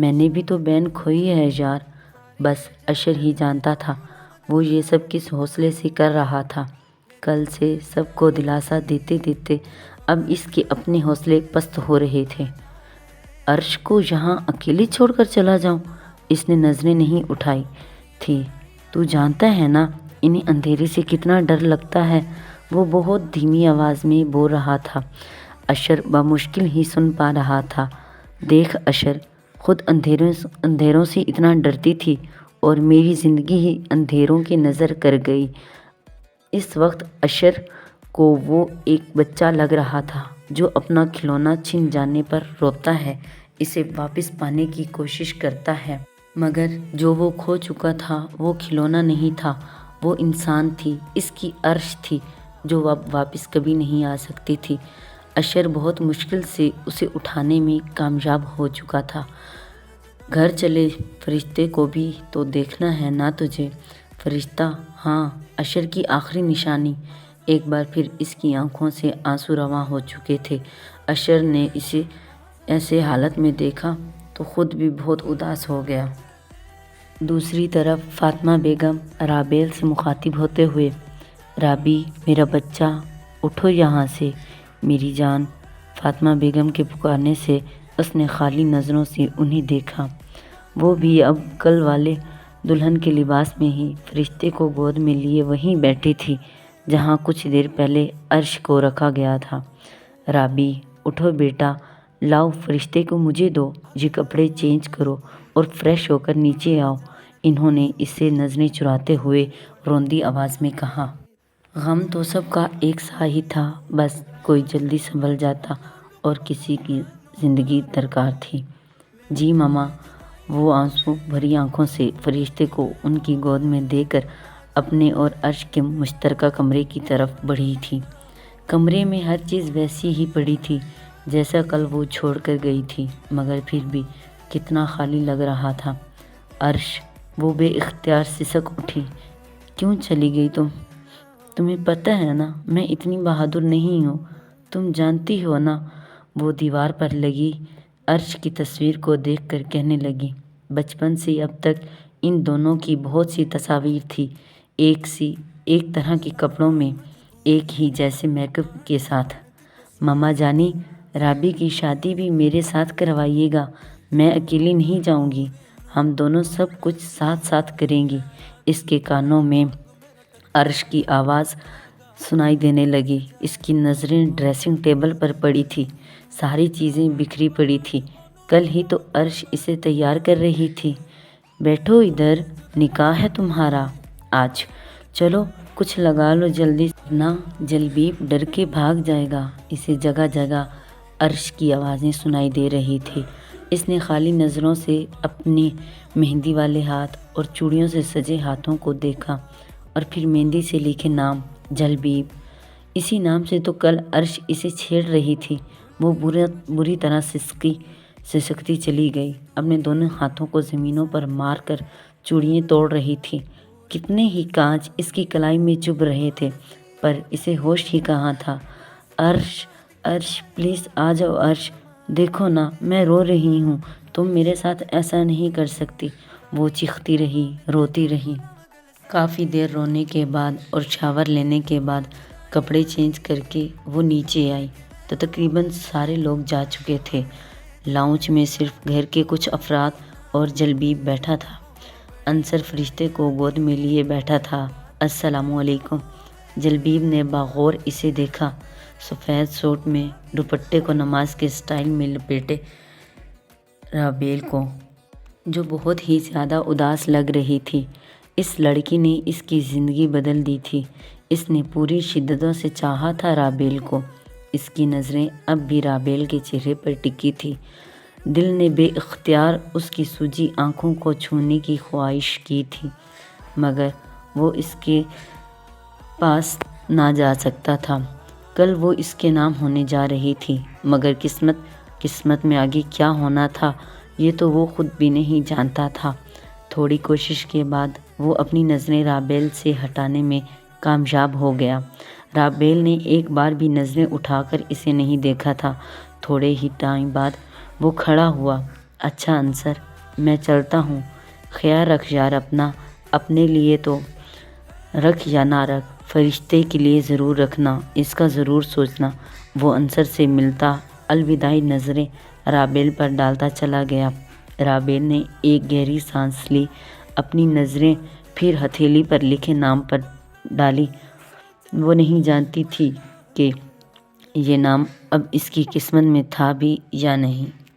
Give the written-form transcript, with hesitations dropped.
میں نے بھی تو بہن کھوئی ہے یار۔ بس اشر ہی جانتا تھا وہ یہ سب کس حوصلے سے کر رہا تھا۔ کل سے سب کو دلاسا دیتے دیتے اب اس کے اپنے حوصلے پست ہو رہے تھے۔ عرش کو یہاں اکیلے چھوڑ کر چلا جاؤں؟ اس نے نظریں نہیں اٹھائی تھی۔ تو جانتا ہے نا انہیں اندھیرے سے کتنا ڈر لگتا ہے، وہ بہت دھیمی آواز میں بول رہا تھا۔ اشر بمشکل ہی سن پا رہا تھا۔ دیکھ اشر، خود اندھیروں سے اتنا ڈرتی تھی اور میری زندگی ہی اندھیروں کے نظر کر گئی۔ اس وقت اشر کو وہ ایک بچہ لگ رہا تھا جو اپنا کھلونا چھن جانے پر روتا ہے، اسے واپس پانے کی کوشش کرتا ہے، مگر جو وہ کھو چکا تھا وہ کھلونا نہیں تھا، وہ انسان تھی، اس کی عرش تھی جو اب واپس کبھی نہیں آ سکتی تھی۔ اشر بہت مشکل سے اسے اٹھانے میں کامیاب ہو چکا تھا۔ گھر چلے فرشتے کو بھی تو دیکھنا ہے نا تجھے۔ فرشتہ؟ ہاں، اشر کی آخری نشانی۔ ایک بار پھر اس کی آنکھوں سے آنسو رواں ہو چکے تھے۔ اشر نے اسے ایسے حالت میں دیکھا تو خود بھی بہت اداس ہو گیا۔ دوسری طرف فاطمہ بیگم رابیل سے مخاطب ہوتے ہوئے، رابی میرا بچہ، اٹھو یہاں سے میری جان۔ فاطمہ بیگم کے پکارنے سے اس نے خالی نظروں سے انہیں دیکھا۔ وہ بھی اب کل والے دلہن کے لباس میں ہی فرشتے کو گود میں لیے وہیں بیٹھی تھی جہاں کچھ دیر پہلے عرش کو رکھا گیا تھا۔ رابی اٹھو بیٹا، لاؤ فرشتے کو مجھے دو، یہ کپڑے چینج کرو اور فریش ہو کر نیچے آؤ، انہوں نے اس سے نظریں چراتے ہوئے روندی آواز میں کہا۔ غم تو سب کا ایک سا ہی تھا، بس کوئی جلدی سنبھل جاتا اور کسی کی زندگی درکار تھی۔ جی ماما، وہ آنسو بھری آنکھوں سے فرشتے کو ان کی گود میں دے کر اپنے اور عرش کے مشترکہ کمرے کی طرف بڑھی تھی۔ کمرے میں ہر چیز ویسی ہی پڑی تھی جیسا کل وہ چھوڑ کر گئی تھی، مگر پھر بھی کتنا خالی لگ رہا تھا۔ عرش، وہ بے اختیار سسک اٹھی۔ کیوں چلی گئی تم؟ تمہیں پتہ ہے نا میں اتنی بہادر نہیں ہوں، تم جانتی ہو نا۔ وہ دیوار پر لگی عرش کی تصویر کو دیکھ کر کہنے لگی، بچپن سے اب تک ان دونوں کی بہت سی تصاویر تھی، ایک طرح کے کپڑوں میں، ایک ہی جیسے میک اپ کے ساتھ۔ ماما جانی، رابی کی شادی بھی میرے ساتھ کروائیے گا، میں اکیلی نہیں جاؤں گی، ہم دونوں سب کچھ ساتھ ساتھ کریں گی۔ اس کے کانوں میں عرش کی آواز سنائی دینے لگی۔ اس کی نظریں ڈریسنگ ٹیبل پر پڑی تھی، ساری چیزیں بکھری پڑی تھی، کل ہی تو عرش اسے تیار کر رہی تھی۔ بیٹھو ادھر، نکاح ہے تمہارا آج، چلو کچھ لگا لو جلدی، ورنہ جلبیب ڈر کے بھاگ جائے گا۔ اسے جگہ جگہ عرش کی آوازیں سنائی دے رہی تھی۔ اس نے خالی نظروں سے اپنے مہندی والے ہاتھ اور چوڑیوں سے سجے ہاتھوں کو دیکھا اور پھر مہندی سے لکھے نام، جلبیب، اسی نام سے تو کل عرش اسے چھیڑ رہی تھی۔ وہ بری طرح سسکتی چلی گئی، اپنے دونوں ہاتھوں کو زمینوں پر مار کر چوڑیاں توڑ رہی تھی۔ کتنے ہی کانچ اس کی کلائی میں چبھ رہے تھے پر اسے ہوش ہی کہاں تھا۔ عرش، عرش پلیز آ جاؤ عرش، دیکھو نا میں رو رہی ہوں، تم میرے ساتھ ایسا نہیں کر سکتی۔ وہ چیختی رہی، روتی رہی۔ کافی دیر رونے کے بعد اور شاور لینے کے بعد کپڑے چینج کر کے وہ نیچے آئی تو تقریباً سارے لوگ جا چکے تھے۔ لاؤنج میں صرف گھر کے کچھ افراد اور جلبیب بیٹھا تھا۔ انصر فرشتے کو گود میں لیے بیٹھا تھا۔ السلام علیکم۔ جلبیب نے باغور اسے دیکھا، سفید سوٹ میں دوپٹے کو نماز کے سٹائل میں لپیٹے رابیل کو، جو بہت ہی زیادہ اداس لگ رہی تھی۔ اس لڑکی نے اس کی زندگی بدل دی تھی، اس نے پوری شدتوں سے چاہا تھا رابیل کو۔ اس کی نظریں اب بھی رابیل کے چہرے پر ٹکی تھی۔ دل نے بے اختیار اس کی سوجی آنکھوں کو چھونے کی خواہش کی تھی، مگر وہ اس کے پاس نہ جا سکتا تھا۔ کل وہ اس کے نام ہونے جا رہی تھی، مگر قسمت میں آگے کیا ہونا تھا یہ تو وہ خود بھی نہیں جانتا تھا۔ تھوڑی کوشش کے بعد وہ اپنی نظریں رابیل سے ہٹانے میں کامیاب ہو گیا۔ رابیل نے ایک بار بھی نظریں اٹھا کر اسے نہیں دیکھا تھا۔ تھوڑے ہی ٹائم بعد وہ کھڑا ہوا۔ اچھا انصر، میں چلتا ہوں، خیال رکھ یار اپنا، اپنے لیے تو رکھ یا نہ رکھ، فرشتے کے لیے ضرور رکھنا، اس کا ضرور سوچنا۔ وہ انصر سے ملتا الوداعی نظریں رابیل پر ڈالتا چلا گیا۔ رابیل نے ایک گہری سانس لی، اپنی نظریں پھر ہتھیلی پر لکھے نام پر ڈالی۔ وہ نہیں جانتی تھی کہ یہ نام اب اس کی قسمت میں تھا بھی یا نہیں۔